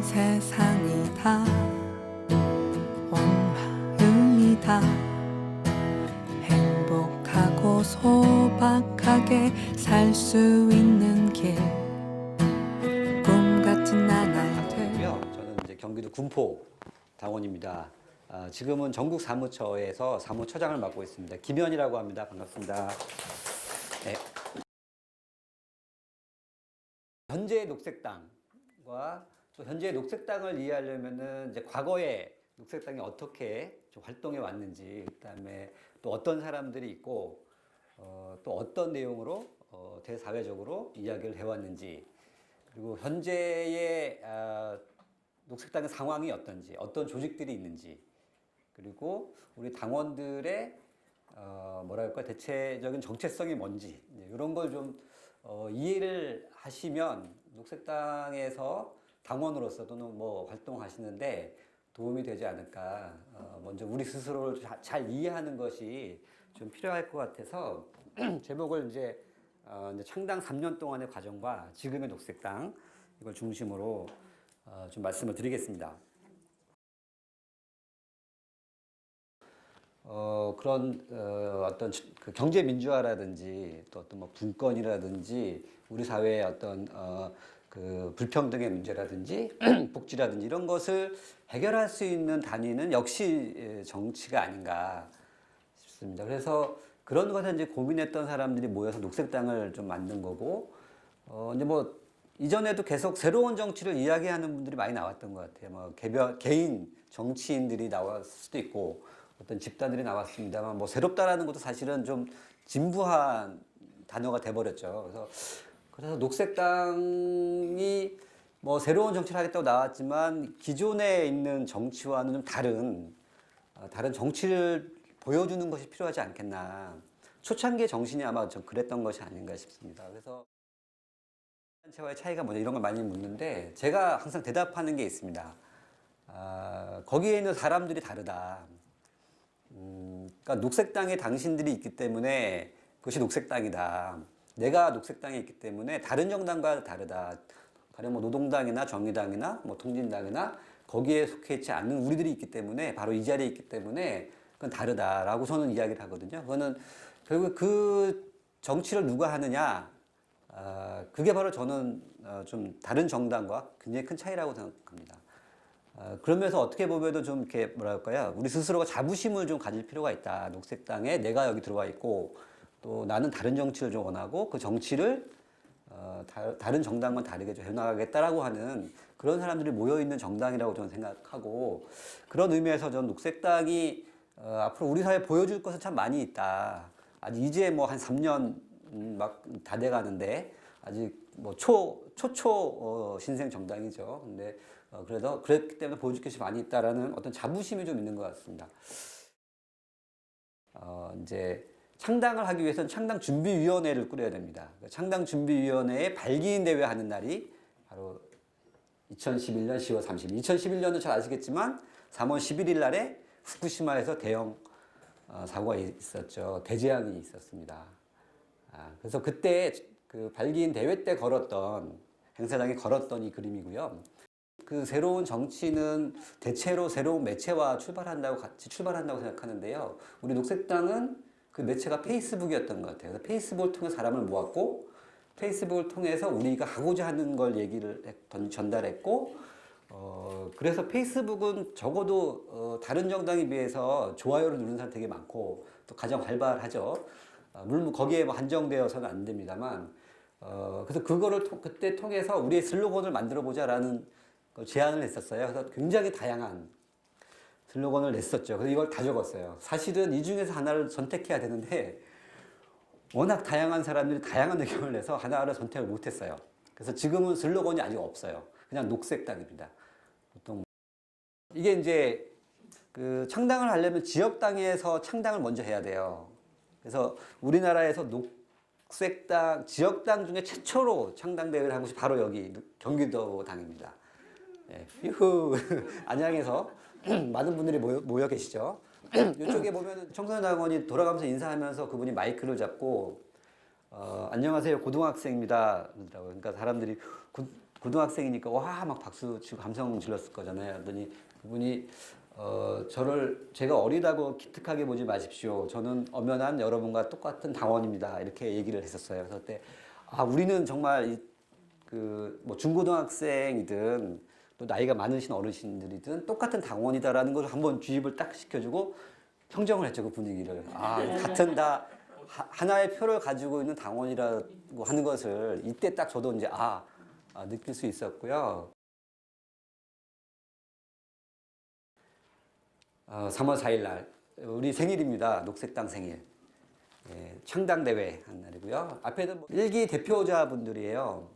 세상이 다 원마음이다. 행복하고 소박하게 살 수 있는 길, 꿈 같은 나날들. 저는 이제 경기도 군포 당원입니다. 지금은 전국 사무처에서 사무처장을 맡고 있습니다. 김현이라고 합니다. 반갑습니다. 네. 현재 녹색당과 또 현재 녹색당을 이해하려면은 이제 과거에 녹색당이 어떻게 좀 활동해 왔는지, 그다음에 또 어떤 사람들이 있고 또 어떤 내용으로 대사회적으로 이야기를 해왔는지, 그리고 현재의 녹색당의 상황이 어떤지, 어떤 조직들이 있는지, 그리고 우리 당원들의 뭐랄까 대체적인 정체성이 뭔지, 이런 걸 좀 이해를 하시면 녹색당에서 당원으로서 또는 뭐 활동하시는데 도움이 되지 않을까. 먼저 우리 스스로를 잘 이해하는 것이 좀 필요할 것 같아서 제목을 이제 창당 3년 동안의 과정과 지금의 녹색당, 이걸 중심으로 좀 말씀을 드리겠습니다. 그런 어떤 그 경제 민주화라든지 또 어떤 뭐 분권이라든지 우리 사회의 어떤 그 불평등의 문제라든지 복지라든지 이런 것을 해결할 수 있는 단위는 역시 정치가 아닌가 싶습니다. 그래서 그런 것을 이제 고민했던 사람들이 모여서 녹색당을 좀 만든 거고, 이제 뭐 이전에도 계속 새로운 정치를 이야기하는 분들이 많이 나왔던 것 같아요. 뭐 개인 정치인들이 나왔을 수도 있고 어떤 집단들이 나왔습니다만, 뭐 새롭다라는 것도 사실은 좀 진부한 단어가 돼버렸죠. 그래서 녹색당이 뭐 새로운 정치를 하겠다고 나왔지만 기존에 있는 정치와는 좀 다른 정치를 보여주는 것이 필요하지 않겠나. 초창기의 정신이 아마 좀 그랬던 것이 아닌가 싶습니다. 그래서 단체와의 차이가 뭐냐 이런 걸 많이 묻는데 제가 항상 대답하는 게 있습니다. 거기에 있는 사람들이 다르다. 그러니까 녹색당에 당신들이 있기 때문에 그것이 녹색당이다. 내가 녹색당에 있기 때문에 다른 정당과 다르다. 가령 뭐 노동당이나 정의당이나 뭐 통진당이나 거기에 속해 있지 않는 우리들이 있기 때문에, 바로 이 자리에 있기 때문에 그건 다르다라고 저는 이야기를 하거든요. 그거는 결국 그 정치를 누가 하느냐, 그게 바로 저는 좀 다른 정당과 굉장히 큰 차이라고 생각합니다. 그러면서 어떻게 보면은 좀 이렇게 뭐랄까요, 우리 스스로가 자부심을 좀 가질 필요가 있다. 녹색당에 내가 여기 들어와 있고 또 나는 다른 정치를 좀 원하고 그 정치를 다른 정당과 다르게 좀 해나가겠다라고 하는 그런 사람들이 모여있는 정당이라고 저는 생각하고, 그런 의미에서 저는 녹색당이 앞으로 우리 사회에 보여줄 것은 참 많이 있다. 아직 이제 뭐 한 3년 막 다 돼가는데 아직 뭐 초초 신생 정당이죠. 근데 그래서 그랬기 때문에 보여줄 것이 많이 있다라는 어떤 자부심이 좀 있는 것 같습니다. 이제 창당을 하기 위해서는 창당준비위원회를 꾸려야 됩니다. 창당준비위원회에 발기인 대회 하는 날이 바로 2011년 10월 30일. 2011년은 잘 아시겠지만 3월 11일 날에 후쿠시마에서 대형 사고가 있었죠. 대재앙이 있었습니다. 그래서 그때 그 발기인 대회 때 행사장에 걸었던 이 그림이고요. 그 새로운 정치는 대체로 새로운 매체와 같이 출발한다고 생각하는데요. 우리 녹색당은 그 매체가 페이스북이었던 것 같아요. 그래서 페이스북을 통해 사람을 모았고, 페이스북을 통해서 우리가 하고자 하는 걸 전달했고, 그래서 페이스북은 적어도 다른 정당에 비해서 좋아요를 누르는 사람 되게 많고 또 가장 활발하죠. 물론 거기에 뭐 한정되어서는 안 됩니다만, 그래서 그거를 그때 통해서 우리의 슬로건을 만들어 보자라는 제안을 했었어요. 그래서 굉장히 다양한 슬로건을 냈었죠. 그래서 이걸 다 적었어요. 사실은 이 중에서 하나를 선택해야 되는데 워낙 다양한 사람들이 다양한 의견을 내서 하나를 선택을 못했어요. 그래서 지금은 슬로건이 아직 없어요. 그냥 녹색당입니다. 보통 이게 이제 그 창당을 하려면 지역당에서 창당을 먼저 해야 돼요. 그래서 우리나라에서 녹색당 지역당 중에 최초로 창당대회를 한 곳이 바로 여기 경기도 당입니다. 예, 휴 안양에서 많은 분들이 모여 계시죠. 이쪽에 보면 청소년 당원이 돌아가면서 인사하면서 그분이 마이크를 잡고 안녕하세요 고등학생입니다 그러더라고요. 그러니까 사람들이 고등학생이니까 와 막 박수 치고 감성 질렀을 거잖아요. 그랬더니 그분이 제가 어리다고 기특하게 보지 마십시오. 저는 엄연한 여러분과 똑같은 당원입니다. 이렇게 얘기를 했었어요. 그래서 그때 우리는 정말 뭐 중고등학생이든 또 나이가 많으신 어르신들이든 똑같은 당원이다라는 걸 한번 주입을 딱 시켜주고 평정을 했죠, 그 분위기를. 같은 다 하나의 표를 가지고 있는 당원이라고 하는 것을 이때 딱 저도 이제 느낄 수 있었고요. 3월 4일 날 우리 생일입니다. 녹색당 생일. 예, 창당대회 한 날이고요. 앞에는 일기 대표자분들이에요.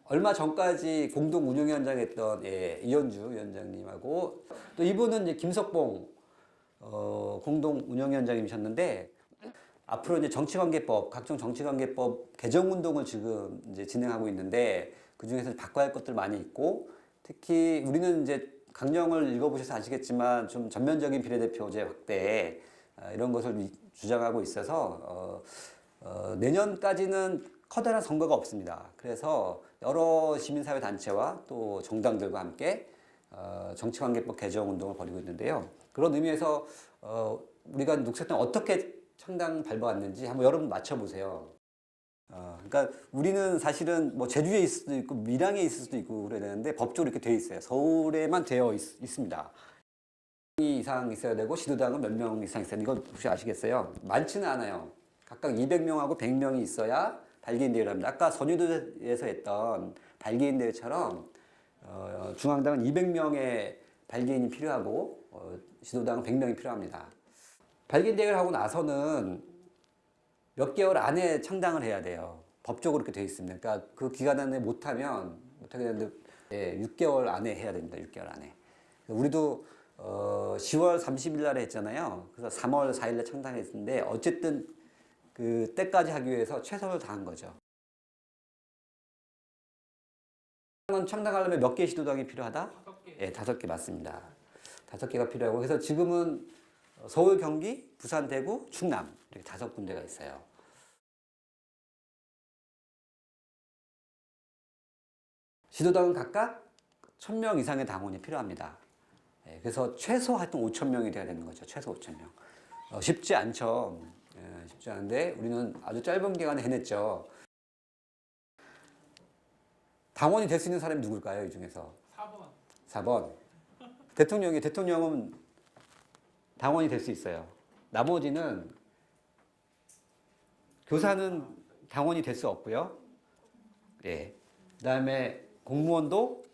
얼마 전까지 공동 운영위원장 했던 이현주 위원장님하고 또 이분은 이제 김석봉 공동 운영위원장님이셨는데 앞으로 이제 정치관계법, 각종 정치관계법 개정 운동을 지금 이제 진행하고 있는데 그 중에서 바꿔야 할 것들 많이 있고 특히 우리는 이제 강령을 읽어보셔서 아시겠지만 좀 전면적인 비례대표제 확대 이런 것을 주장하고 있어서 내년까지는 커다란 선거가 없습니다. 그래서 여러 시민사회 단체와 또 정당들과 함께 정치관계법 개정 운동을 벌이고 있는데요. 그런 의미에서 우리가 녹색당 어떻게 창당 밟아왔는지 한번 여러분 맞춰보세요. 그러니까 우리는 사실은 뭐 제주에 있을 수도 있고 밀양에 있을 수도 있고 그래야 되는데 법적으로 이렇게 되어 있어요. 서울에만 되어 있습니다. 이상 있어야 되고 시도당은 몇 명 이상 있어야 되는 이건 혹시 아시겠어요? 많지는 않아요. 각각 200명하고 100명이 있어야 발기인 대회를 합니다. 아까 선유도에서 했던 발기인 대회처럼 중앙당은 200명의 발기인이 필요하고 시도당은 100명이 필요합니다. 발기인 대회를 하고 나서는 몇 개월 안에 창당을 해야 돼요. 법적으로 그렇게 되어 있습니다. 그러니까 그 기간 안에 못하게 되는데 6개월 안에 해야 됩니다. 6개월 안에. 우리도 10월 30일 날에 했잖아요. 그래서 3월 4일 날 창당했는데 어쨌든 그 때까지 하기 위해서 최선을 다한 거죠. 창당하려면 몇 개의 시도당이 필요하다? 5개. 예, 5개 맞습니다. 5개가 필요하고 그래서 지금은 서울, 경기, 부산, 대구, 충남 이렇게 5군데가 있어요. 시도당은 각각 1000명 이상의 당원이 필요합니다. 예, 그래서 최소 하여튼 5000명이 돼야 되는 거죠. 최소 5000명. 쉽지 않죠. 예, 쉽지 않은데 우리는 아주 짧은 기간에 해냈죠. 당원이 될 수 있는 사람이 누굴까요? 이 중에서? 4번. 4번. 대통령은 당원이 될 수 있어요. 나머지는 교사는 당원이 될 수 없고요. 예. 그다음에 공무원도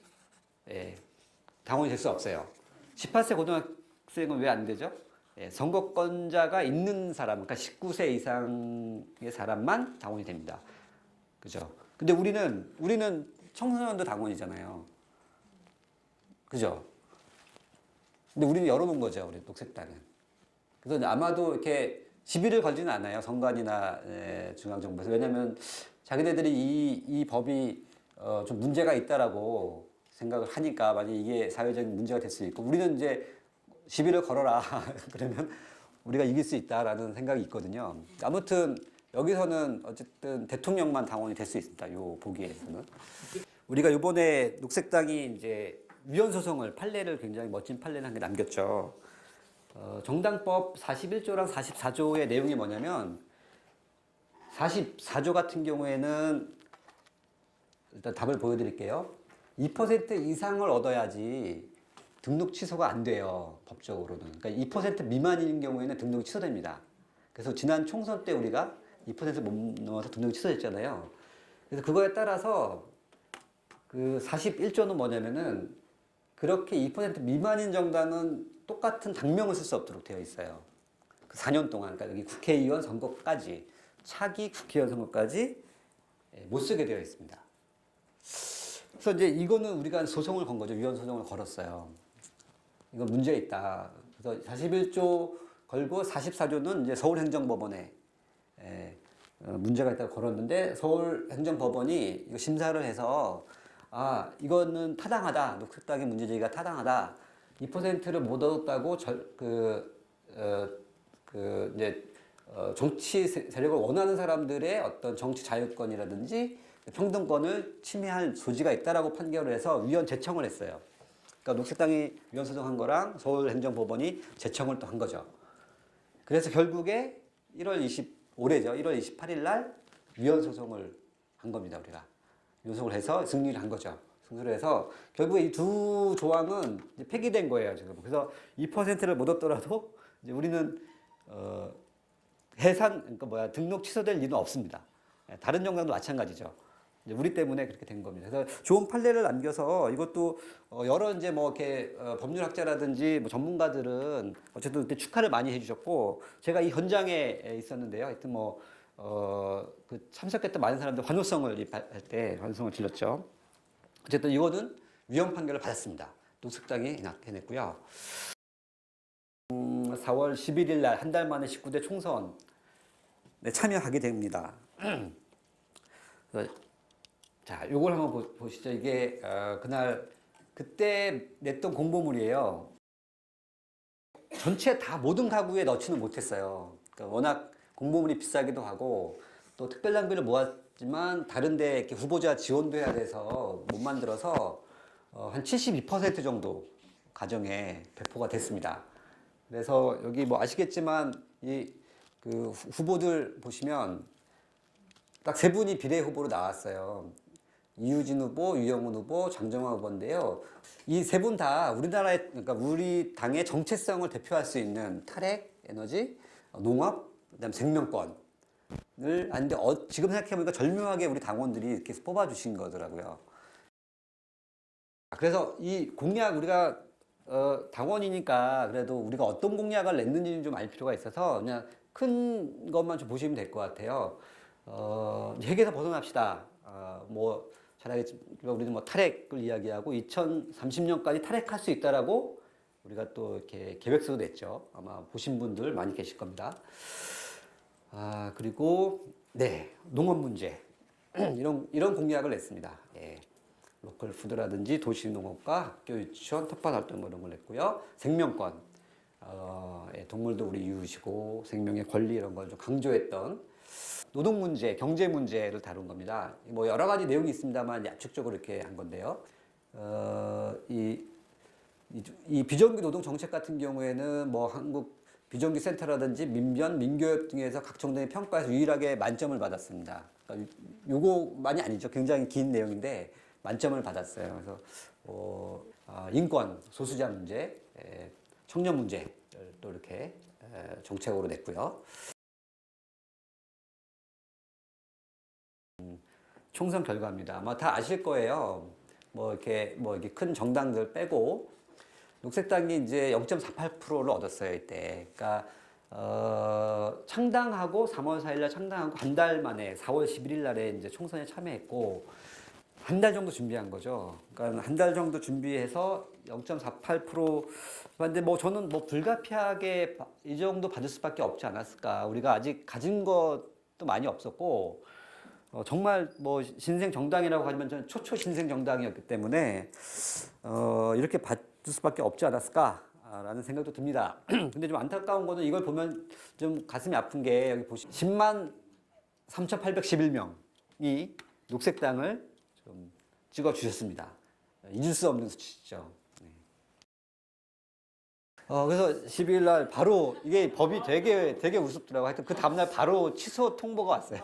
당원이 될 수 없어요. 18세 고등학생은 왜 안 되죠? 선거권자가 있는 사람, 그러니까 19세 이상의 사람만 당원이 됩니다. 그죠? 근데 우리는 청소년도 당원이잖아요. 그죠? 근데 우리는 열어놓은 거죠, 우리 녹색당은. 그래서 아마도 이렇게 시비를 걸지는 않아요, 선관위나 중앙정부에서. 왜냐하면 자기네들이 이 법이 좀 문제가 있다라고 생각을 하니까 만약 이게 사회적인 문제가 될 수 있고 우리는 이제 시비를 걸어라 그러면 우리가 이길 수 있다라는 생각이 있거든요. 아무튼 여기서는 어쨌든 대통령만 당원이 될 수 있습니다. 요 보기에서는 우리가 이번에 녹색당이 이제 위헌 소송을 판례를 굉장히 멋진 판례를 한 개 남겼죠. 정당법 41조랑 44조의 내용이 뭐냐면 44조 같은 경우에는 일단 답을 보여드릴게요. 2% 이상을 얻어야지 등록 취소가 안 돼요. 법적으로는. 그러니까 2% 미만인 경우에는 등록이 취소됩니다. 그래서 지난 총선 때 우리가 2%못 넘어서 등록이 취소됐잖아요. 그래서 그거에 따라서 그 41조는 뭐냐면은 그렇게 2% 미만인 정당은 똑같은 당명을 쓸 수 없도록 되어 있어요. 그 4년 동안, 그러니까 여기 국회의원 선거까지, 차기 국회의원 선거까지 못 쓰게 되어 있습니다. 그래서 이제 이거는 우리가 소송을 건 거죠. 위헌 소송을 걸었어요. 이거 문제 있다. 그래서 41조 걸고 44조는 이제 서울행정법원에 문제가 있다고 걸었는데 서울행정법원이 이거 심사를 해서 이거는 타당하다. 녹색당의 문제제기가 타당하다. 2%를 못 얻었다고 정치 세력을 원하는 사람들의 어떤 정치 자유권이라든지 평등권을 침해할 소지가 있다라고 판결을 해서 위헌 제청을 했어요. 그러니까 녹색당이 위헌 소송한 거랑 서울행정법원이 제청을 또 한 거죠. 그래서 결국에 올해죠. 1월 28일 날 위헌 소송을 한 겁니다. 우리가 위헌 소송을 해서 승리를 한 거죠. 승소를 해서 결국에 이 두 조항은 이제 폐기된 거예요. 지금. 그래서 2%를 못 얻더라도 이제 우리는 그러니까 등록 취소될 일은 없습니다. 다른 정당도 마찬가지죠. 이제 우리 때문에 그렇게 된 겁니다. 그래서 좋은 판례를 남겨서 이것도 여러 이제 뭐 이렇게 법률학자라든지 뭐 전문가들은 어쨌든 그때 축하를 많이 해주셨고 제가 이 현장에 있었는데요. 하여튼 그 참석했던 많은 사람들 환호성을 할 때 환호성을 질렀죠. 어쨌든 이거는 위헌 판결을 받았습니다. 녹색당이 해냈고요. 4월 11일 날 한 달 만에 19대 총선 참여하게 됩니다. 자, 요걸 한번 보시죠. 이게 그때 냈던 공보물이에요. 전체 다 모든 가구에 넣지는 못했어요. 그러니까 워낙 공보물이 비싸기도 하고 또 특별장비를 모았지만 다른데 이렇게 후보자 지원도 해야 돼서 못 만들어서 한 72% 정도 가정에 배포가 됐습니다. 그래서 여기 뭐 아시겠지만 그 후보들 보시면 딱 세 분이 비례 후보로 나왔어요. 이유진 후보, 유영훈 후보, 장정화 후보인데요. 이 세 분 다 그러니까 우리 당의 정체성을 대표할 수 있는 탈핵, 에너지, 농업, 그다음 생명권을 하는데 지금 생각해보니까 절묘하게 우리 당원들이 이렇게 뽑아주신 거더라고요. 그래서 이 공약 우리가 당원이니까 그래도 우리가 어떤 공약을 냈는지 좀 알 필요가 있어서 그냥 큰 것만 좀 보시면 될 것 같아요. 핵에서 벗어납시다. 차라리 우리는 뭐 탈핵을 이야기하고 2030년까지 탈핵할 수 있다라고 우리가 또 이렇게 계획서도 냈죠. 아마 보신 분들 많이 계실 겁니다. 그리고 농업 문제 이런 공약을 냈습니다. 예. 로컬 푸드라든지 도시 농업과 학교 유치원 텃밭 활동 이런 걸 냈고요. 생명권, 동물도 우리 이웃이고 생명의 권리 이런 걸 좀 강조했던 노동 문제, 경제 문제를 다룬 겁니다. 뭐 여러 가지 내용이 있습니다만 약축적으로 이렇게 한 건데요. 이 비정규 노동 정책 같은 경우에는 뭐 한국 비정규 센터라든지 민변, 민교협 등에서 각 정당의 평가에서 유일하게 만점을 받았습니다. 그러니까 요거만이 아니죠. 굉장히 긴 내용인데 만점을 받았어요. 그래서 인권, 소수자 문제, 청년 문제를 또 이렇게 정책으로 냈고요. 총선 결과입니다. 아마 다 아실 거예요. 이렇게 큰 정당들 빼고 녹색당이 이제 0.48%를 얻었어요 이때. 그러니까 창당하고 3월 4일날 창당하고 한 달 만에 4월 11일 날에 이제 총선에 참여했고 한 달 정도 준비한 거죠. 그러니까 한 달 정도 준비해서 0.48% 근데 저는 불가피하게 이 정도 받을 수밖에 없지 않았을까. 우리가 아직 가진 것도 많이 없었고. 정말 신생 정당이라고 하지만 저는 초초 신생 정당이었기 때문에 이렇게 받을 수밖에 없지 않았을까라는 생각도 듭니다. 근데 좀 안타까운 거는 이걸 보면 좀 가슴이 아픈 게 여기 보시면 10만 3,811명이 녹색당을 좀 찍어 주셨습니다. 잊을 수 없는 수치죠. 그래서 12일 날 바로 이게 법이 되게 우습더라고요. 하여튼 그 다음날 바로 취소 통보가 왔어요.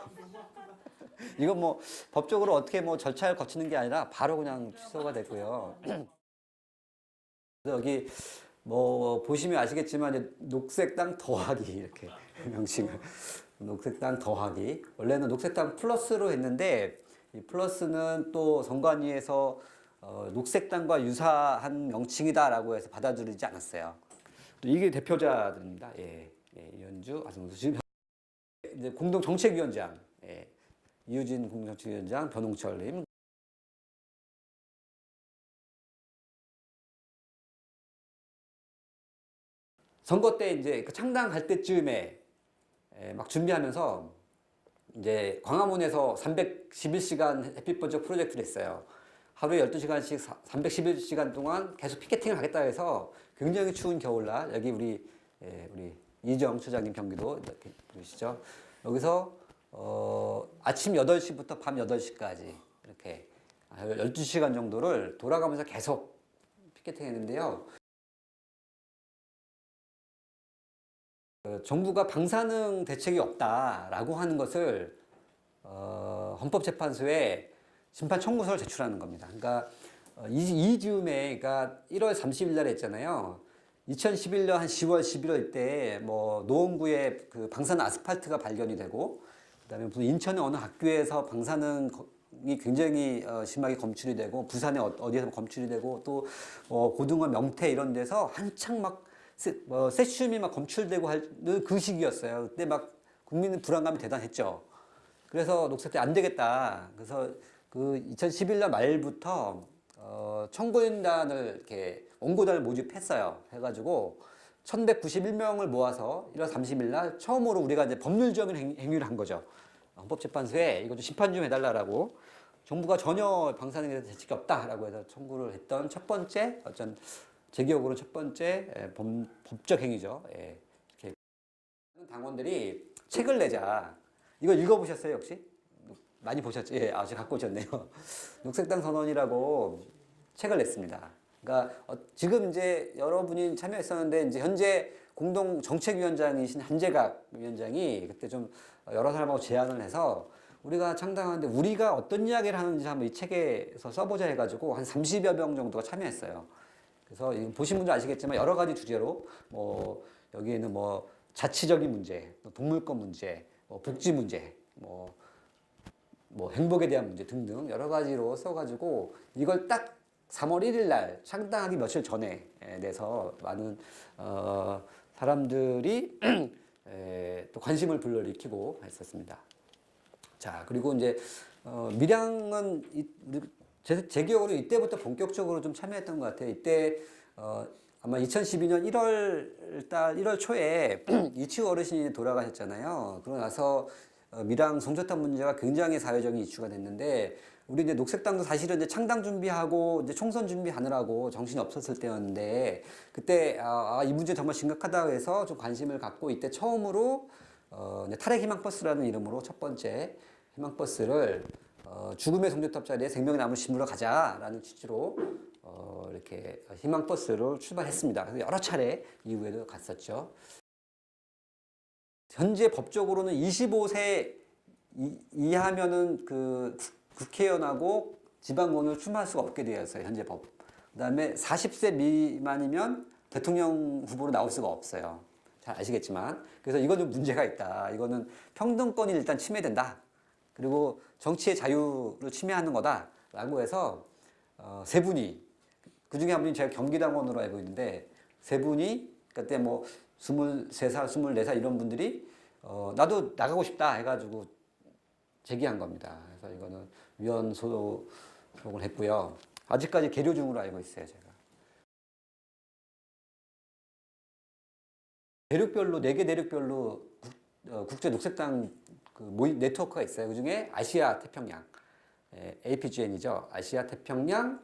이건 법적으로 어떻게 절차를 거치는 게 아니라 바로 그냥 취소가 됐고요. 그래서 여기 보시면 아시겠지만 이제 녹색당 더하기 이렇게 명칭을 녹색당 더하기 원래는 녹색당 플러스로 했는데 이 플러스는 또 선관위에서 녹색당과 유사한 명칭이다라고 해서 받아들이지 않았어요. 또 이게 대표자들입니다. 이현주, 아승수 지금 이제 공동정책위원장. 이유진 공정정책위원장, 변홍철님. 선거 때 이제 창당할 때쯤에 막 준비하면서 이제 광화문에서 311시간 햇빛 번쩍 프로젝트를 했어요. 하루에 12시간씩 311시간 동안 계속 피켓팅을 하겠다 해서 굉장히 추운 겨울날 여기 우리 이정 처장님 경기도 이렇게 보이시죠? 여기서 아침 8시부터 밤 8시까지 이렇게 12시간 정도를 돌아가면서 계속 피켓팅 했는데요. 정부가 방사능 대책이 없다라고 하는 것을 헌법재판소에 심판 청구서를 제출하는 겁니다. 그러니까 이즈음에 그러니까 1월 30일 날에 했잖아요. 2011년 한 10월, 11월 때 뭐 노원구에 그 방사능 아스팔트가 발견이 되고 그다음에 무슨 인천의 어느 학교에서 방사능이 굉장히 심하게 검출이 되고 부산에 어디에서 검출이 되고 또 고등어 명태 이런 데서 한창 막 세슘이 막 검출되고 하는 그 시기였어요. 그때 막 국민의 불안감이 대단했죠. 그래서 녹색대 안 되겠다. 그래서 그 2011년 말부터 청구인단을 이렇게 원고단을 모집했어요. 해가지고 1191명을 모아서 1월 30일 날 처음으로 우리가 이제 법률적인 행위를 한 거죠. 헌법재판소에 이거 좀 심판 좀 해달라고 정부가 전혀 방사능에 대해서 대책이 없다라고 해서 청구를 했던 첫 번째 제 기억으로는 첫 번째 법적 행위죠. 예. 이렇게 당원들이 책을 내자. 이거 읽어보셨어요 혹시? 많이 보셨죠? 예, 아직 갖고 오셨네요. 녹색당 선언이라고 책을 냈습니다. 그러니까 지금 이제 여러분이 참여했었는데 이제 현재 공동 정책위원장이신 한재갑 위원장이 그때 좀 여러 사람하고 제안을 해서 우리가 창당하는데 우리가 어떤 이야기를 하는지 한번 이 책에서 써보자 해가지고 한 30여 명 정도가 참여했어요. 그래서 보신 분들 아시겠지만 여러 가지 주제로 뭐 여기에는 뭐 자치적인 문제, 동물권 문제, 복지 문제, 뭐 행복에 대한 문제 등등 여러 가지로 써가지고 이걸 딱 3월 1일 날 창당하기 며칠 전에 내서 많은 사람들이 또 관심을 불러일으키고 했었습니다. 자, 그리고 이제 밀양은 제 기억으로 이때부터 본격적으로 좀 참여했던 것 같아요. 이때 아마 2012년 1월 초에 이치우 어르신이 돌아가셨잖아요. 그러고 나서 밀양 송전탑 문제가 굉장히 사회적인 이슈가 됐는데 우리 이제 녹색당도 사실은 이제 창당 준비하고 이제 총선 준비하느라고 정신이 없었을 때였는데 그때 이 문제 정말 심각하다고 해서 좀 관심을 갖고 이때 처음으로 이제 탈핵 희망버스라는 이름으로 첫 번째 희망버스를 죽음의 송전탑 자리에 생명의 나무를 심으러 가자라는 취지로 이렇게 희망버스를 출발했습니다. 그래서 여러 차례 이후에도 갔었죠. 현재 법적으로는 25세 이하면은 그 국회의원하고 지방의원을 출마할 수가 없게 되어 있어요. 현재 법. 그다음에 40세 미만이면 대통령 후보로 나올 수가 없어요. 잘 아시겠지만. 그래서 이건 좀 문제가 있다. 이거는 평등권이 일단 침해된다. 그리고 정치의 자유를 침해하는 거다라고 해서 세 분이 그 중에 한 분이 제가 경기당원으로 알고 있는데 세 분이 그때 뭐 23살, 24살 이런 분들이 나도 나가고 싶다 해가지고 제기한 겁니다. 그래서 이거는 위헌 소송을 했고요. 아직까지 계류 중으로 알고 있어요, 제가. 대륙별로 4개 대륙별로 국제 녹색당 그 모임 네트워크가 있어요. 그 중에 아시아 태평양 APGN이죠. 아시아 태평양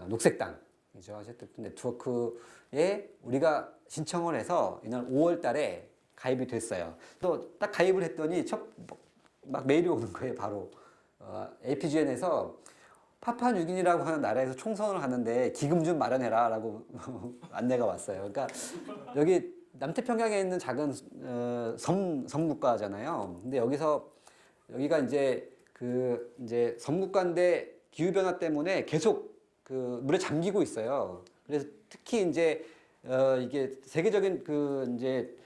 녹색당이죠. 어쨌든 네트워크에 우리가 신청을 해서 이날 5월 달에 가입이 됐어요. 또 딱 가입을 했더니 막 메일이 오는 거예요, 바로. APGN에서 파푸아뉴기니라고 하는 나라에서 총선을 하는데 기금 좀 마련해라 라고 안내가 왔어요. 그러니까 여기 남태평양에 있는 작은 섬국가잖아요. 근데 여기가 이제 이제 섬국가인데 기후변화 때문에 계속 그 물에 잠기고 있어요. 그래서 특히 이제 이게 세계적인 이제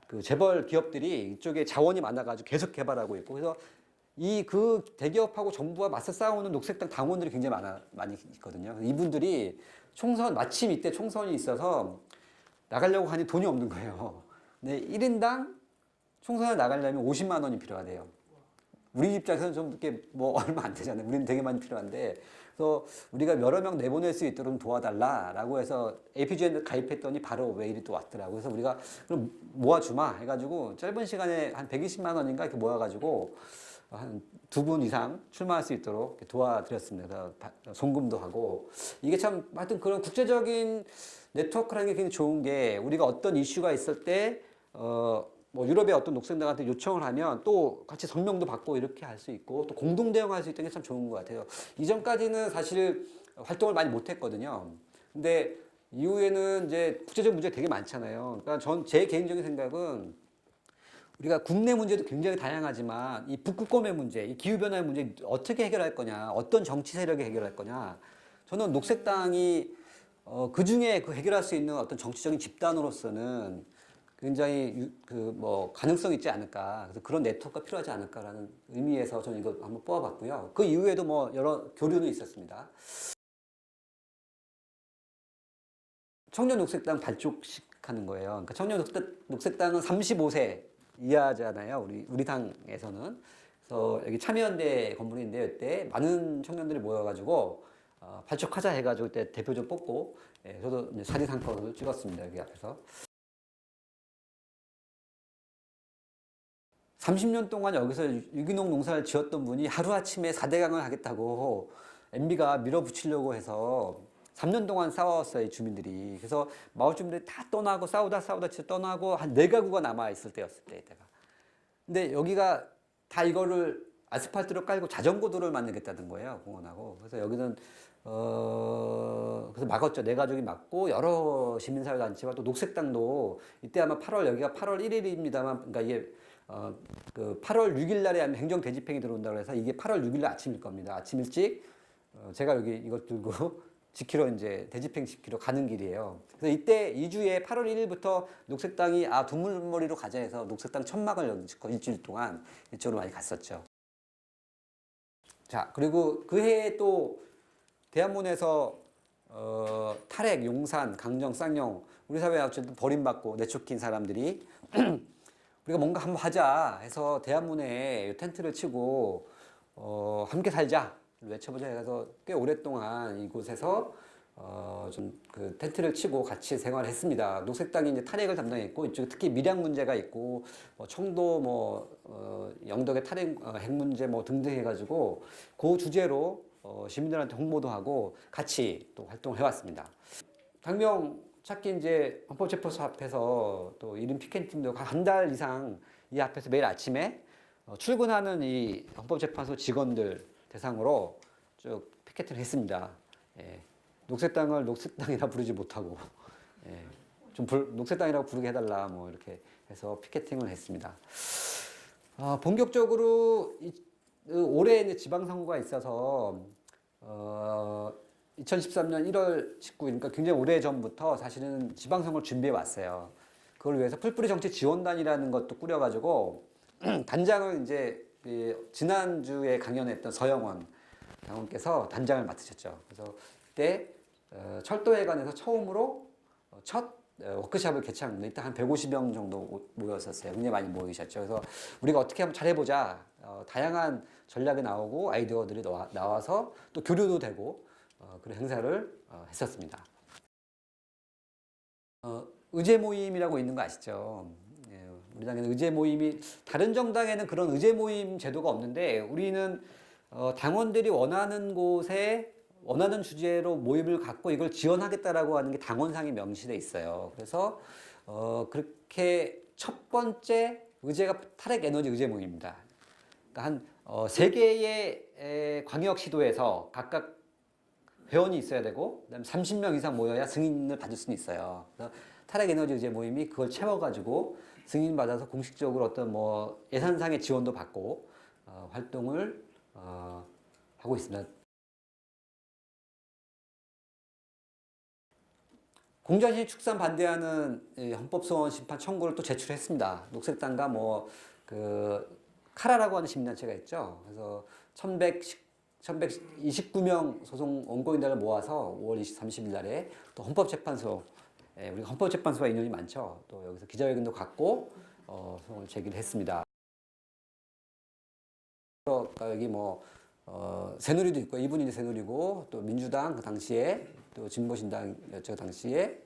그 재벌 기업들이 이쪽에 자원이 많아가지고 계속 개발하고 있고 그래서 그 대기업하고 정부와 맞서 싸우는 녹색당 당원들이 굉장히 많이 있거든요. 이분들이 마침 이때 총선이 있어서 나가려고 하니 돈이 없는 거예요. 근데 1인당 총선에 나가려면 50만 원이 필요하대요. 우리 입장에서는 좀 이렇게 뭐 얼마 안 되잖아요. 우리는 되게 많이 필요한데. 그래서 우리가 여러 명 내보낼 수 있도록 도와달라라고 해서 APGN 가입했더니 바로 메일이 또 왔더라고요. 그래서 우리가 그럼 모아주마 해가지고 짧은 시간에 한 120만 원인가 이렇게 모아가지고 한 2분 이상 출마할 수 있도록 도와드렸습니다. 송금도 하고. 이게 참 하여튼 그런 국제적인 네트워크라는 게 굉장히 좋은 게 우리가 어떤 이슈가 있을 때 뭐 유럽의 어떤 녹색당한테 요청을 하면 또 같이 성명도 받고 이렇게 할 수 있고 또 공동 대응할 수 있다는 게 참 좋은 것 같아요. 이전까지는 사실 활동을 많이 못했거든요. 근데 이후에는 이제 국제적 문제가 되게 많잖아요. 그러니까 제 개인적인 생각은 우리가 국내 문제도 굉장히 다양하지만 이 북극곰의 문제, 이 기후변화의 문제 어떻게 해결할 거냐, 어떤 정치 세력이 해결할 거냐. 저는 녹색당이 그 중에 그 해결할 수 있는 어떤 정치적인 집단으로서는 굉장히 뭐 가능성이 있지 않을까. 그래서 그런 네트워크가 필요하지 않을까라는 의미에서 저는 이거 한번 뽑아봤고요. 그 이후에도 뭐 여러 교류는 있었습니다. 청년 녹색당 발족식 하는 거예요. 그러니까 청년 녹색당은 35세 이하잖아요. 우리 당에서는. 그래서 여기 참여연대 건물인데 이때 많은 청년들이 모여가지고 발족하자 해가지고 그때 대표 좀 뽑고 저도 이제 사진 한 건을 찍었습니다. 여기 앞에서. 30년 동안 여기서 유기농 농사를 지었던 분이 하루아침에 4대강을 하겠다고 MB가 밀어붙이려고 해서 3년 동안 싸웠어요, 이 주민들이. 그래서 마을 주민들이 다 떠나고 싸우다 진짜 떠나고 한 4가구가 남아있을 때였을 때, 이때가. 근데 여기가 다 이거를 아스팔트로 깔고 자전거 도로를 만들겠다는 거예요, 공원하고. 그래서 여기는, 그래서 막았죠. 4가족이 막고, 여러 시민사회단체와 또 녹색당도 이때 아마 여기가 8월 1일입니다만, 그러니까 이게 그 8월 6일 날에 행정 대집행이 들어온다고 해서 이게 8월 6일 날 아침일 겁니다. 아침 일찍 제가 여기 이걸 들고 지키러 이제 대집행 지키러 가는 길이에요. 그래서 이때 2주에 8월 1일부터 녹색당이 두물머리로 가자 해서 녹색당 천막을 여기 짓고 일주일 동안 이쪽으로 많이 갔었죠. 자, 그리고 그 해에 또 대한문에서 탈핵, 용산, 강정, 쌍용 우리 사회에 어쨌든 버림받고 내쫓긴 사람들이 우리가 뭔가 한번 하자 해서 대한문에 텐트를 치고 함께 살자 외쳐보자 해서 꽤 오랫동안 이곳에서 좀 그 텐트를 치고 같이 생활을 했습니다. 녹색당이 이제 탈핵을 담당했고 이쪽 특히 밀양 문제가 있고 청도 영덕의 탈핵 핵 문제 등등 해가지고 그 주제로 시민들한테 홍보도 하고 같이 또 활동을 해왔습니다. 당명 찾기 이제 헌법재판소 앞에서 또 1인 피켓팅도 한 달 이상 이 앞에서 매일 아침에 출근하는 이 헌법재판소 직원들 대상으로 쭉 피켓팅을 했습니다. 예. 녹색당을 녹색당이라 부르지 못하고 예. 좀 녹색당이라고 부르게 해달라 뭐 이렇게 해서 피켓팅을 했습니다. 본격적으로 올해 이제 지방선거가 있어서 2013년 1월 19일, 그러니까 굉장히 오래 전부터 사실은 지방선거를 준비해 왔어요. 그걸 위해서 풀뿌리 정치 지원단이라는 것도 꾸려가지고 단장을 이제 지난주에 강연했던 서영원 당원께서 단장을 맡으셨죠. 그래서 그때 철도회관에서 처음으로 첫 워크숍을 개최합니다. 이때 한 150명 정도 모였었어요. 굉장히 많이 모이셨죠. 그래서 우리가 어떻게 한번 잘해보자. 다양한 전략이 나오고 아이디어들이 나와서 또 교류도 되고 그런 행사를 했었습니다. 의제 모임이라고 있는 거 아시죠? 예, 우리 당에는 의제 모임이 다른 정당에는 그런 의제 모임 제도가 없는데 우리는 당원들이 원하는 곳에 원하는 주제로 모임을 갖고 이걸 지원하겠다라고 하는 게 당원상에 명시돼 있어요. 그래서 그렇게 첫 번째 의제가 탈핵 에너지 의제 모임입니다. 그러니까 한 3개의 광역시도에서 각각 회원이 있어야 되고 그다음에 30명 이상 모여야 승인을 받을 수는 있어요. 그래서 탈핵 에너지 의제 모임이 그걸 채워가지고 승인 받아서 공식적으로 어떤 예산상의 지원도 받고 활동을 하고 있습니다. 공자시 축산 반대하는 헌법소원 심판 청구를 또 제출했습니다. 녹색당과 카라라고 하는 시민단체가 있죠. 그래서 1129명 소송 원고인단을 모아서 5월 30일 날에 또 헌법재판소, 우리가 헌법재판소가 인연이 많죠. 또 여기서 기자회견도 갖고 소송을 제기를 했습니다. 여기 새누리도 있고 이분이 새누리고 또 민주당 그 당시에 또 진보신당이었죠 당시에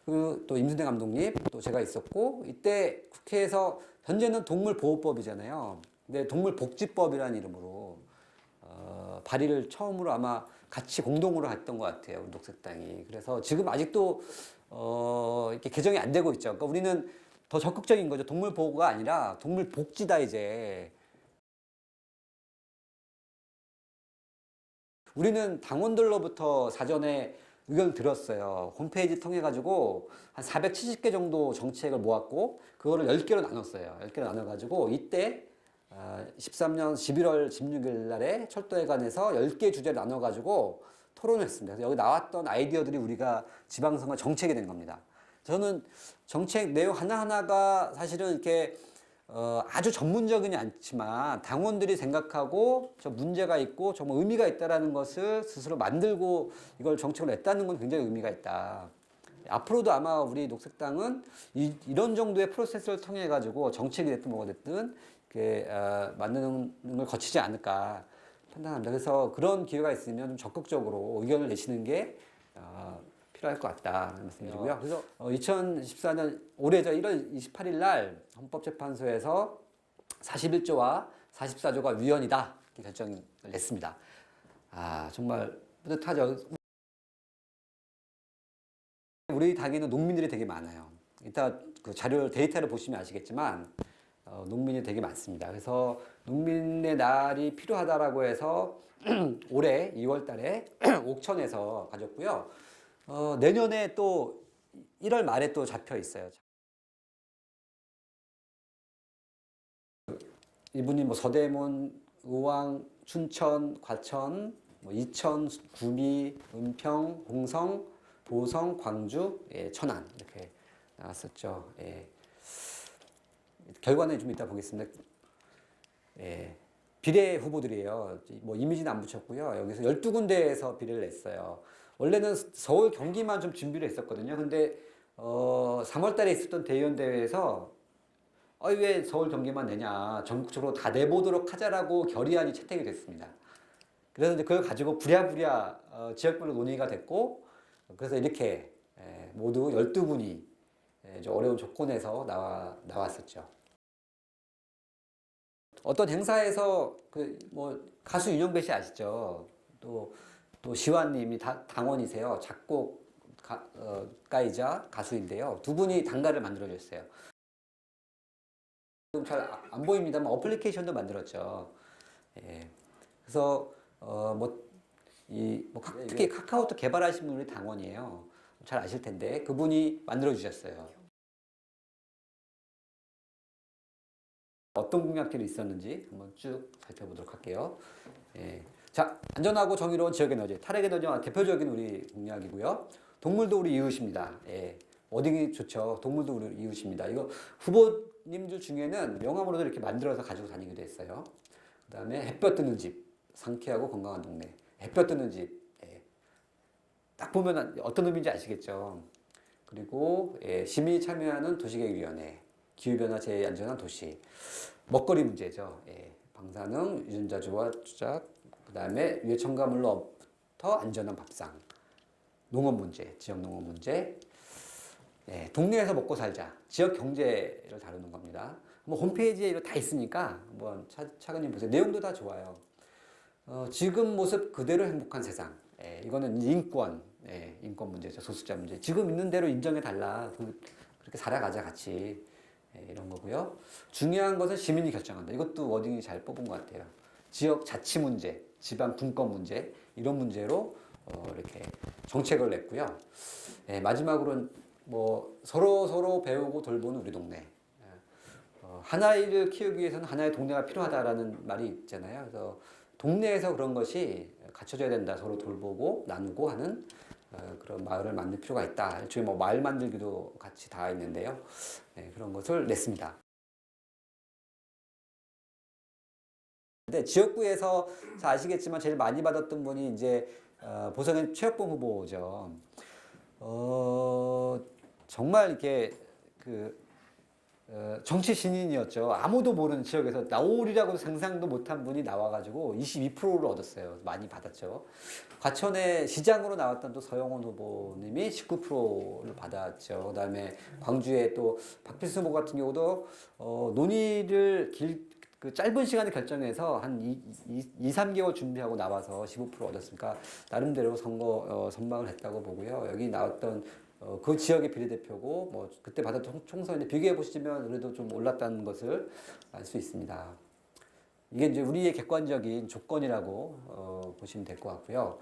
또 임순대 감독님 또 제가 있었고 이때 국회에서 현재는 동물보호법이잖아요. 근데 동물복지법이라는 이름으로 발의를 처음으로 아마 같이 공동으로 했던 것 같아요. 녹색당이. 그래서 지금 아직도 이렇게 개정이 안 되고 있죠. 그러니까 우리는 더 적극적인 거죠. 동물 보호가 아니라 동물 복지다 이제. 우리는 당원들로부터 사전에 의견을 들었어요. 홈페이지 통해 가지고 한 470개 정도 정책을 모았고 그거를 10개로 나눴어요. 10개로 나눠 가지고 이때 13년 11월 16일 날에 철도에 관해서 10개 주제를 나눠 가지고 토론을 했습니다. 그래서 여기 나왔던 아이디어들이 우리가 지방선거 정책이 된 겁니다. 저는 정책 내용 하나하나가 사실은 이렇게 아주 전문적이지 않지만 당원들이 생각하고 저 문제가 있고 정말 의미가 있다라는 것을 스스로 만들고 이걸 정책으로 냈다는 건 굉장히 의미가 있다. 앞으로도 아마 우리 녹색당은 이런 정도의 프로세스를 통해 가지고 정책이 됐든 뭐가 됐든 이렇게 만드는 걸 거치지 않을까 판단합니다. 그래서 그런 기회가 있으면 좀 적극적으로 의견을 내시는 게 필요할 것 같다 말씀드리고요. 그래서 2014년 올해죠 1월 28일 날 헌법재판소에서 41조와 44조가 위헌이다 이렇게 결정을 냈습니다. 정말 뿌듯하죠. 우리 당에는 농민들이 되게 많아요. 이따 그 자료 데이터를 보시면 아시겠지만 농민이 되게 많습니다. 그래서 농민의 날이 필요하다라고 해서 올해 2월 달에 옥천에서 가졌고요. 내년에 또 1월 말에 또 잡혀 있어요. 이분이 뭐 서대문, 의왕, 춘천, 과천, 뭐 이천, 구미, 은평, 홍성, 보성, 광주, 천안 이렇게 나왔었죠. 결과는 좀 이따 보겠습니다. 비례 후보들이에요. 뭐 이미지는 안 붙였고요. 여기서 12군데에서 비례를 냈어요. 원래는 서울, 경기만 좀 준비를 했었거든요. 근데 3월 달에 있었던 대의원 대회에서 왜 서울, 경기만 내냐. 전국적으로 다 내보도록 하자라고 결의안이 채택이 됐습니다. 그래서 이제 그걸 가지고 부랴부랴 지역별로 논의가 됐고 그래서 이렇게 모두 12분이 어려운 조건에서 나왔었죠. 어떤 행사에서 뭐 가수 윤영배 씨 아시죠? 또 시완님이 당원이세요. 작곡가이자 가수인데요. 두 분이 단가를 만들어줬어요. 지금 잘 안 보입니다만 어플리케이션도 만들었죠. 그래서 특히 카카오톡 개발하신 분이 당원이에요. 잘 아실 텐데 그분이 만들어 주셨어요. 어떤 공약들이 있었는지 한번 쭉 살펴보도록 할게요. 자, 안전하고 정의로운 지역 에너지, 탈핵 에너지와 대표적인 우리 공약이고요. 동물도 우리 이웃입니다. 어디 좋죠? 동물도 우리 이웃입니다. 이거 후보님들 중에는 명함으로도 이렇게 만들어서 가지고 다니기도 했어요. 그 다음에 햇볕 드는 집, 상쾌하고 건강한 동네. 햇볕 드는 집. 딱 보면 어떤 의미인지 아시겠죠? 그리고 시민이 참여하는 도시계획위원회, 기후변화 제안전한 도시, 먹거리 문제죠. 방사능, 유전자조화 투작, 그 다음에 유해 첨가물로부터 안전한 밥상, 농업 문제, 지역 농업 문제, 동네에서 먹고 살자, 지역 경제를 다루는 겁니다. 뭐 홈페이지에 이거 다 있으니까 한번 차근히 보세요. 내용도 다 좋아요. 지금 모습 그대로 행복한 세상. 이거는 인권 문제죠. 소수자 문제. 지금 있는 대로 인정해달라. 그렇게 살아가자 같이. 이런 거고요. 중요한 것은 시민이 결정한다. 이것도 워딩이 잘 뽑은 것 같아요. 지역 자치 문제, 지방 분권 문제 이런 문제로 이렇게 정책을 냈고요. 마지막으로는 뭐 서로 배우고 돌보는 우리 동네. 하나를 키우기 위해서는 하나의 동네가 필요하다라는 말이 있잖아요. 그래서 동네에서 그런 것이 갖춰져야 된다. 서로 돌보고 나누고 하는 그런 마을을 만들 필요가 있다. 일종의 뭐 마을 만들기도 같이 다 있는데요. 그런 것을 냈습니다. 근데 지역구에서 잘 아시겠지만 제일 많이 받았던 분이 이제 보성의 최혁봉 후보죠. 정말 이렇게 정치 신인이었죠. 아무도 모르는 지역에서 나오리라고 상상도 못한 분이 나와가지고 22%를 얻었어요. 많이 받았죠. 과천에 시장으로 나왔던 또 서영원 후보님이 19%를 받았죠. 그 다음에 광주에 또 박필수 후보 같은 경우도 논의를 그 짧은 시간에 결정해서 한 3개월 준비하고 나와서 15% 얻었으니까 나름대로 선방을 했다고 보고요. 여기 나왔던 그 지역의 비례대표고 뭐 그때 받았던 총선에 비교해 보시면 그래도 좀 올랐다는 것을 알 수 있습니다. 이게 이제 우리의 객관적인 조건이라고 보시면 될 것 같고요.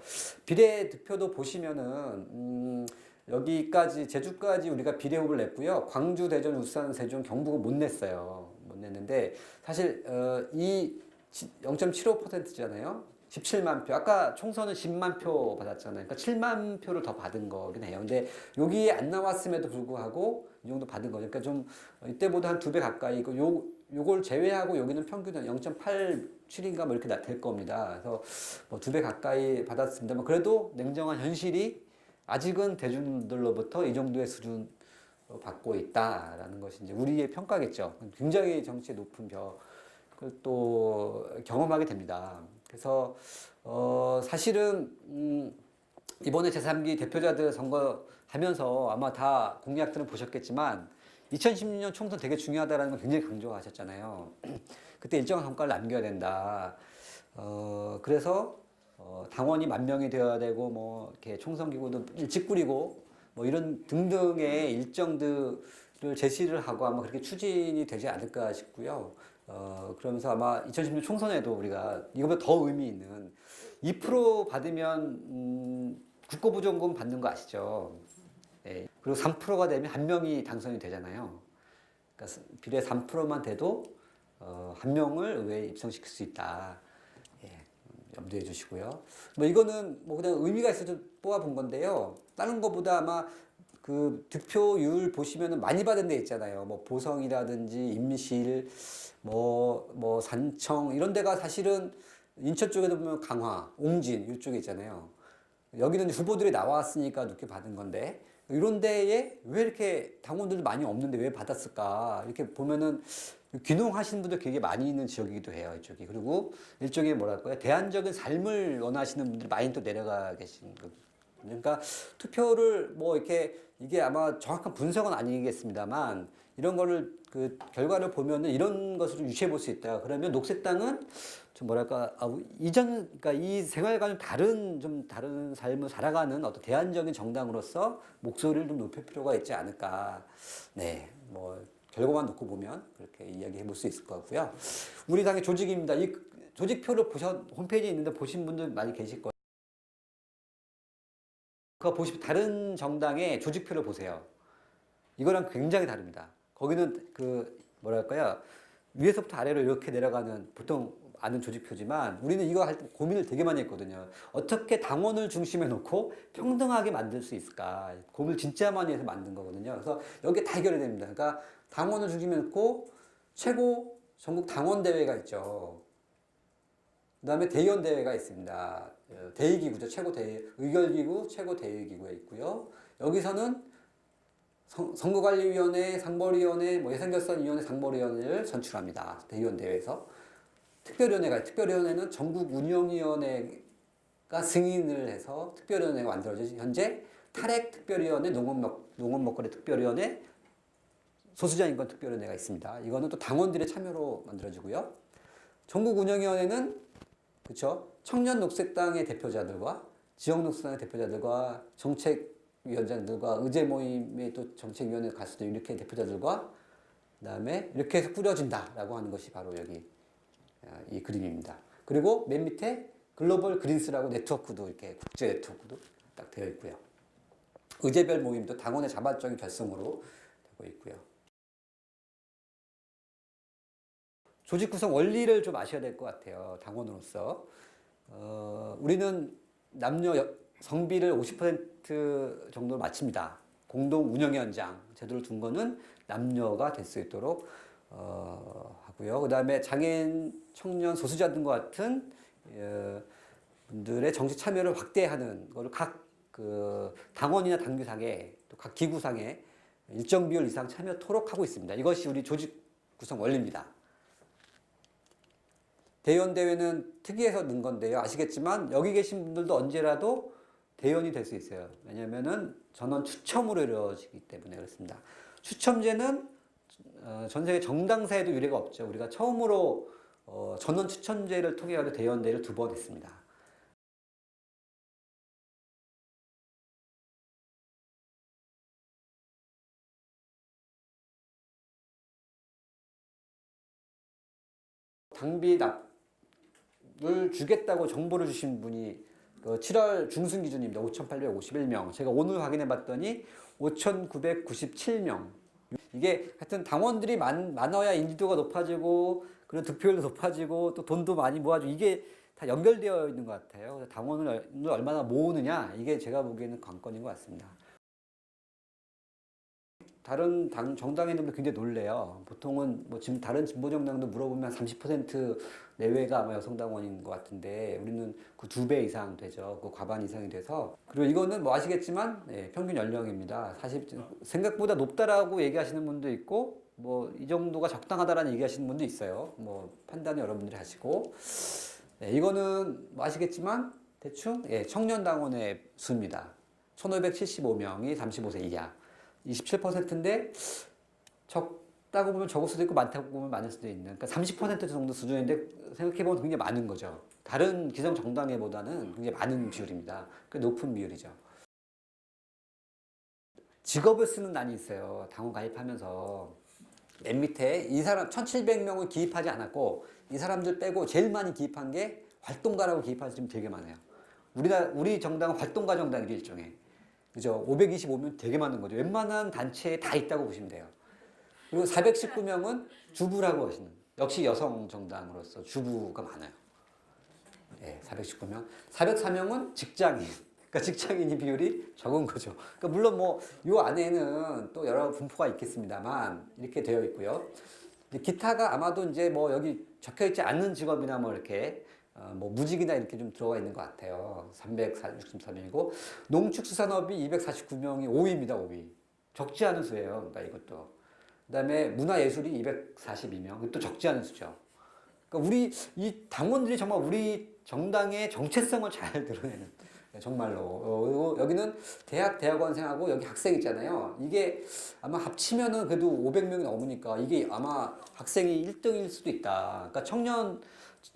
비례대표도 보시면은 여기까지 제주까지 우리가 비례 후보를 냈고요. 광주, 대전, 울산, 세종, 경북은 못 냈어요. 못 냈는데 사실 이 0.75%잖아요. 17만 표. 아까 총선은 10만 표 받았잖아요. 그러니까 7만 표를 더 받은 거긴 해요. 근데 여기에 안 나왔음에도 불구하고 이 정도 받은 거죠. 그러니까 좀 이때보다 한 2배 가까이 요걸 제외하고 여기는 평균은 0.87인가 뭐 이렇게 될 겁니다. 그래서 뭐 2배 가까이 받았습니다만 그래도 냉정한 현실이 아직은 대중들로부터 이 정도의 수준 받고 있다라는 것이 이제 우리의 평가겠죠. 굉장히 정치의 높은 벽을 또 경험하게 됩니다. 그래서 사실은 이번에 제3기 대표자들 선거하면서 아마 다 공약들은 보셨겠지만 2016년 총선 되게 중요하다라는 걸 굉장히 강조하셨잖아요. 그때 일정한 성과를 남겨야 된다. 그래서 당원이 10,000명이 되어야 되고 뭐 이렇게 총선 기구도 일찍 꾸리고 뭐 이런 등등의 일정들을 제시를 하고 아마 그렇게 추진이 되지 않을까 싶고요. 그러면서 아마 2016년 총선에도 우리가 이거보다 더 의미 있는 2% 받으면 국고부전금 받는 거 아시죠? 네. 그리고 3%가 되면 1명이 당선이 되잖아요. 그러니까 비례 3%만 돼도 1명을 의회에 입성시킬 수 있다. 예, 염두해 주시고요. 뭐 이거는 뭐 그냥 의미가 있어서 뽑아본 건데요. 다른 것보다 아마 그 득표율 보시면은 많이 받은 데 있잖아요. 뭐 보성이라든지 임실, 뭐 산청 이런 데가 사실은 인천 쪽에도 보면 강화, 옹진 이쪽에 있잖아요. 여기는 후보들이 나왔으니까 높게 받은 건데 이런 데에 왜 이렇게 당원들도 많이 없는데 왜 받았을까 이렇게 보면은 귀농하시는 분들 되게 많이 있는 지역이기도 해요 이쪽이. 그리고 일종의 뭐랄까요 대안적인 삶을 원하시는 분들이 많이 또 내려가 계신 거. 그러니까 투표를 뭐 이렇게 이게 아마 정확한 분석은 아니겠습니다만 이런 거를 그 결과를 보면은 이런 것을 좀 유추해 볼 수 있다. 그러면 녹색당은 좀 뭐랄까 그러니까 이 생활과는 좀 다른 삶을 살아가는 어떤 대안적인 정당으로서 목소리를 좀 높일 필요가 있지 않을까. 네, 뭐 결과만 놓고 보면 그렇게 이야기해 볼 수 있을 것 같고요. 우리 당의 조직입니다. 이 조직표를 홈페이지에 있는데 보신 분들 많이 계실 거예요. 그거 보시면 다른 정당의 조직표를 보세요. 이거랑 굉장히 다릅니다. 거기는 그 뭐랄까요 위에서부터 아래로 이렇게 내려가는 보통 아는 조직표지만 우리는 이거 할 때 고민을 되게 많이 했거든요. 어떻게 당원을 중심에 놓고 평등하게 만들 수 있을까 고민을 진짜 많이 해서 만든 거거든요. 그래서 여기에 다 해결이 됩니다. 그러니까 당원을 중심에 놓고 최고 전국 당원 대회가 있죠. 그 다음에 대의원 대회가 있습니다. 대의기구죠. 최고 대의, 의결기구, 최고 대의기구에 있고요. 여기서는 선거관리위원회, 상벌위원회, 뭐 예산결산위원회, 상벌위원회를 선출합니다. 대의원 대회에서. 특별위원회는 전국 운영위원회가 승인을 해서 특별위원회가 만들어져서 현재 탈핵 특별위원회, 농업먹거리 특별위원회, 소수자인권 특별위원회가 있습니다. 이거는 또 당원들의 참여로 만들어지고요. 전국 운영위원회는 그렇죠. 청년녹색당의 대표자들과 지역녹색당의 대표자들과 정책위원장들과 의제 모임의 또 정책위원회 가수들 이렇게 대표자들과 그다음에 이렇게 해서 꾸려진다라고 하는 것이 바로 여기 이 그림입니다. 그리고 맨 밑에 글로벌 그린스라고 네트워크도 이렇게 국제 네트워크도 딱 되어 있고요. 의제별 모임도 당원의 자발적인 결성으로 되고 있고요. 조직 구성 원리를 좀 아셔야 될 것 같아요. 당원으로서. 우리는 남녀 성비를 50% 정도로 맞춥니다. 공동 운영위원장 제도를 둔 거는 남녀가 될 수 있도록 하고요. 그 다음에 장애인, 청년, 소수자 등과 같은 분들의 정치 참여를 확대하는 것을 각 그 당원이나 당규상에 또 각 기구상에 일정 비율 이상 참여토록 하고 있습니다. 이것이 우리 조직 구성 원리입니다. 대의원 대회는 특위에서 넣은 건데요. 아시겠지만 여기 계신 분들도 언제라도 대의원이 될 수 있어요. 왜냐면은 전원 추첨으로 이루어지기 때문에 그렇습니다. 추첨제는 전 세계 정당사에도 유례가 없죠. 우리가 처음으로 전원 추천제를 통해 가지고 대의원대를 2번 했습니다. 당비 납을 주겠다고 정보를 주신 분이 7월 중순 기준입니다. 5,851명. 제가 오늘 확인해 봤더니 5,997명. 이게 하여튼 당원들이 많아야 인지도가 높아지고 그리고 득표율도 높아지고 또 돈도 많이 모아지고 이게 다 연결되어 있는 것 같아요. 그래서 당원을 얼마나 모으느냐 이게 제가 보기에는 관건인 것 같습니다. 다른 정당인들도 굉장히 놀래요. 보통은 뭐 지금 다른 진보 정당도 물어보면 30% 내외가 아마 여성 당원인 것 같은데 우리는 그 2배 이상 되죠. 그 과반 이상이 돼서. 그리고 이거는 뭐 아시겠지만 평균 연령입니다. 사실 생각보다 높다라고 얘기하시는 분도 있고 뭐 이 정도가 적당하다라는 얘기하시는 분도 있어요. 뭐 판단은 여러분들이 하시고 이거는 뭐 아시겠지만 대충 청년 당원의 수입니다. 1,575명이 35세 이하. 27%인데 적다고 보면 적을 수도 있고 많다고 보면 많을 수도 있는 그러니까 30% 정도 수준인데 생각해보면 굉장히 많은 거죠. 다른 기성 정당에보다는 굉장히 많은 비율입니다. 그 높은 비율이죠. 직업을 쓰는 난이 있어요. 당원 가입하면서 맨 밑에 이 사람 1,700명을 기입하지 않았고 이 사람들 빼고 제일 많이 기입한 게 활동가라고 기입한 사람이 되게 많아요. 우리 정당은 활동가 정당이죠, 일종의. 그죠? 525명 되게 많은 거죠. 웬만한 단체에 다 있다고 보시면 돼요. 그리고 419명은 주부라고 하시는. 역시 여성 정당으로서 주부가 많아요. 419명. 404명은 직장인. 그러니까 직장인이 비율이 적은 거죠. 그러니까 물론 뭐 요 안에는 또 여러 분포가 있겠습니다만 이렇게 되어 있고요. 기타가 아마도 이제 뭐 여기 적혀 있지 않는 직업이나 뭐 이렇게 뭐 무직이나 이렇게 좀 들어가 있는 것 같아요. 363명이고 농축수산업이 249명이 5위입니다. 5위. 적지 않은 수예요. 그러니까 이것도. 그다음에 문화예술이 242명. 또 적지 않은 수죠. 그러니까 우리 이 당원들이 정말 우리 정당의 정체성을 잘 드러내는 정말로. 여기는 대학원생하고 여기 학생 있잖아요. 이게 아마 합치면은 그래도 500명이 넘으니까 이게 아마 학생이 1등일 수도 있다. 그러니까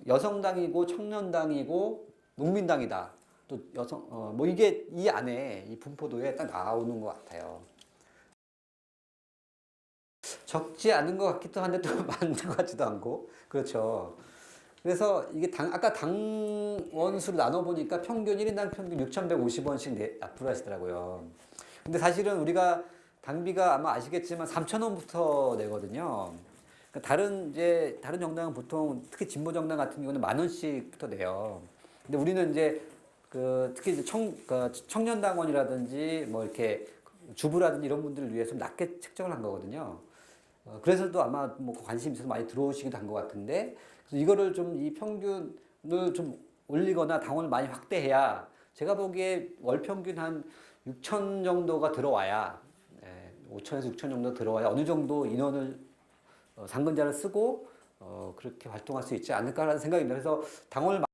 여성당이고 청년당이고 농민당이다. 또 뭐 이게 이 안에 이 분포도에 딱 나오는 것 같아요. 적지 않은 것 같기도 한데 또 많은 것 같지도 않고. 그렇죠. 그래서 이게 아까 당원 수를 나눠보니까 평균 1인당 평균 6,150원씩 납부를 하시더라고요. 근데 사실은 우리가 당비가 아마 아시겠지만 3,000원부터 내거든요. 그러니까 다른 정당은 보통 특히 진보 정당 같은 경우는 10,000원씩부터 내요. 근데 우리는 이제 특히 이제 청년당원이라든지 뭐 이렇게 주부라든지 이런 분들을 위해서 낮게 책정을 한 거거든요. 그래서도 아마 뭐 관심 있어서 많이 들어오시기도 한 것 같은데 그래서 이거를 좀 이 평균을 좀 올리거나 당원을 많이 확대해야 제가 보기에 월 평균 한 6천 정도가 들어와야 5천에서 6천 정도 들어와야 어느 정도 인원을 상근자를 쓰고 그렇게 활동할 수 있지 않을까라는 생각입니다. 그래서 당원을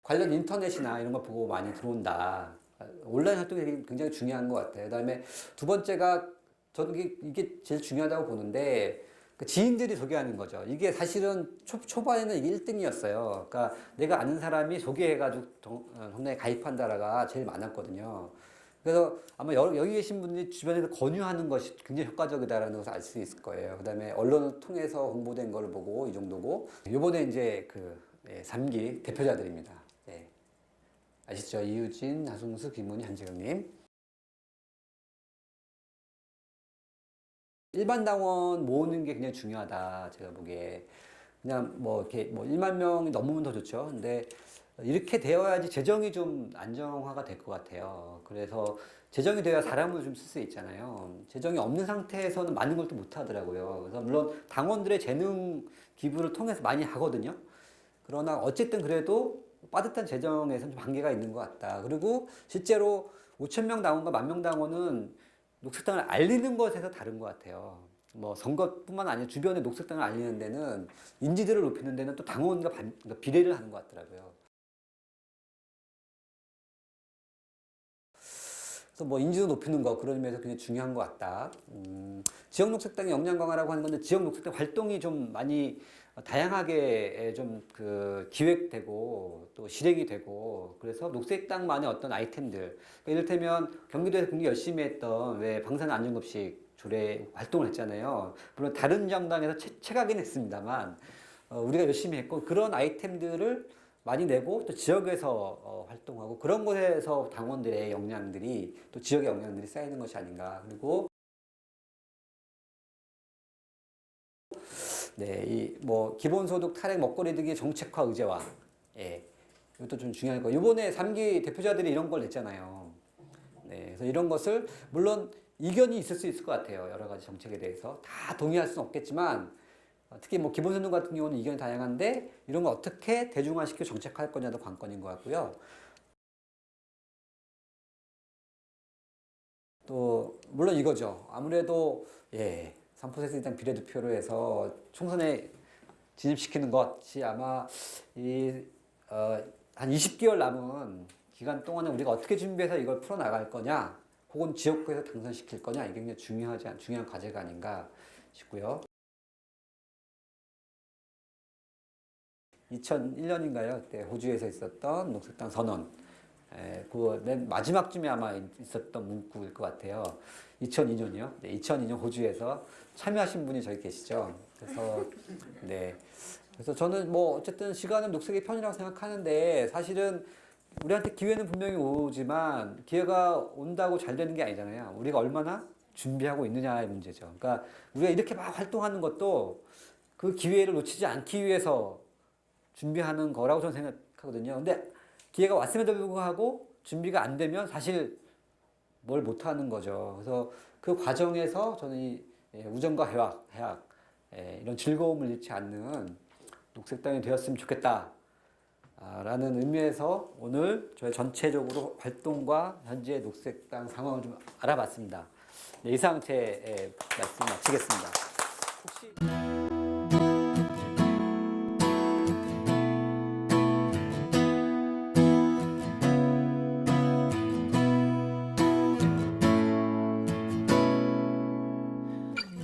관련 인터넷이나 이런 거 보고 많이 들어온다. 온라인 활동이 굉장히 중요한 것 같아요. 그다음에 두 번째가 저는 이게 제일 중요하다고 보는데 지인들이 소개하는 거죠. 이게 사실은 초반에는 이게 1등이었어요. 그러니까 내가 아는 사람이 소개해가지고 동네에 가입한다라가 제일 많았거든요. 그래서 아마 여기 계신 분들이 주변에서 권유하는 것이 굉장히 효과적이다라는 것을 알 수 있을 거예요. 그다음에 언론을 통해서 홍보된 걸 보고 이 정도고 요번에 이제 3기 대표자들입니다. 아시죠? 이유진, 하승수, 김문희, 한재경님. 일반 당원 모으는 게 굉장히 중요하다. 제가 보기에. 그냥 뭐 이렇게 뭐 1만 명이 넘으면 더 좋죠. 근데 이렇게 되어야지 재정이 좀 안정화가 될 것 같아요. 그래서 재정이 돼야 사람을 좀 쓸 수 있잖아요. 재정이 없는 상태에서는 많은 걸 또 못 하더라고요. 그래서 물론 당원들의 재능 기부를 통해서 많이 하거든요. 그러나 어쨌든 그래도 빠듯한 재정에서는 좀 한계가 있는 것 같다. 그리고 실제로 5,000명 당원과 10,000명 당원은 녹색당을 알리는 것에서 다른 것 같아요. 뭐 선거뿐만 아니라 주변에 녹색당을 알리는 데는 인지도를 높이는 데는 또 당원과 비례를 하는 것 같더라고요. 또 뭐 인지도 높이는 거 그런 면에서 굉장히 중요한 것 같다. 지역 녹색당의 역량 강화라고 하는 건데 지역 녹색당 활동이 좀 많이 다양하게 좀 그 기획되고 또 실행이 되고 그래서 녹색당만의 어떤 아이템들 그러니까 이를테면 경기도에서 굉장히 열심히 했던 왜 방사능 안전급식 조례 활동을 했잖아요. 물론 다른 정당에서 채가긴 했습니다만 우리가 열심히 했고 그런 아이템들을 많이 내고 또 지역에서 활동하고 그런 곳에서 당원들의 역량들이 또 지역의 역량들이 쌓이는 것이 아닌가. 그리고 네, 이 뭐 기본소득 탈액 먹거리 등의 정책화 의제화. 예. 이것도 좀 중요할 거예요. 이번에 3기 대표자들이 이런 걸 냈잖아요. 네, 그래서 이런 것을 물론 이견이 있을 수 있을 것 같아요. 여러 가지 정책에 대해서 다 동의할 수는 없겠지만 특히 뭐 기본소득 같은 경우는 이견이 다양한데 이런 걸 어떻게 대중화시켜 정책화할 거냐도 관건인 것 같고요. 또 물론 이거죠. 아무래도 예, 3% 이상 비례투표로 해서 총선에 진입시키는 것이 아마 한 20개월 남은 기간 동안에 우리가 어떻게 준비해서 이걸 풀어나갈 거냐, 혹은 지역구에서 당선시킬 거냐, 이게 굉장히 중요한 과제가 아닌가 싶고요. 2001년인가요? 그때 호주에서 있었던 녹색당 선언. 그 맨 마지막쯤에 아마 있었던 문구일 것 같아요. 2002년이요. 네, 2002년 호주에서 참여하신 분이 저기 계시죠. 그래서 네. 그래서 저는 뭐 어쨌든 시간은 녹색의 편이라고 생각하는데 사실은 우리한테 기회는 분명히 오지만 기회가 온다고 잘 되는 게 아니잖아요. 우리가 얼마나 준비하고 있느냐의 문제죠. 그러니까 우리가 이렇게 막 활동하는 것도 그 기회를 놓치지 않기 위해서 준비하는 거라고 저는 생각하거든요. 근데 기회가 왔음에도 불구하고 준비가 안 되면 사실 뭘 못하는 거죠. 그래서 그 과정에서 저는 이 우정과 해악 이런 즐거움을 잃지 않는 녹색당이 되었으면 좋겠다 라는 의미에서 오늘 저희 전체적으로 활동과 현재 녹색당 상황을 좀 알아봤습니다. 네, 이상 제 말씀 마치겠습니다. 혹시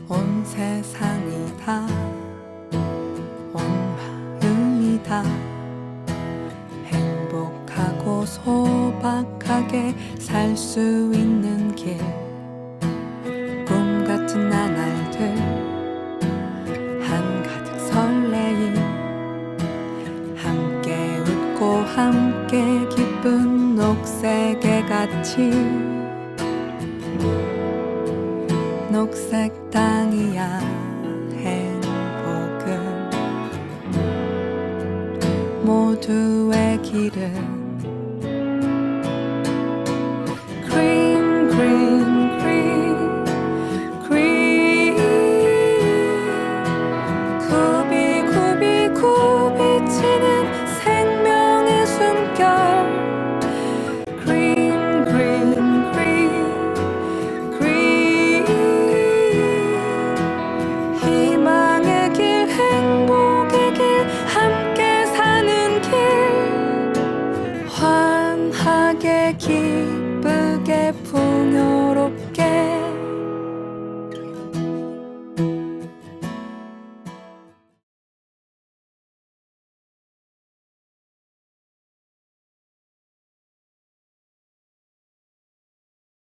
온 세상이 다 온 마음이 다 행복하고 소박하게 살 수 있는 길 꿈 같은 나날들 한가득 설레임 함께 웃고 함께 기쁜 녹색의 같이 녹색 땅이야 행복은 모두의 길은 Green green green green 굽이 굽이 굽이 치는 생명의 숨결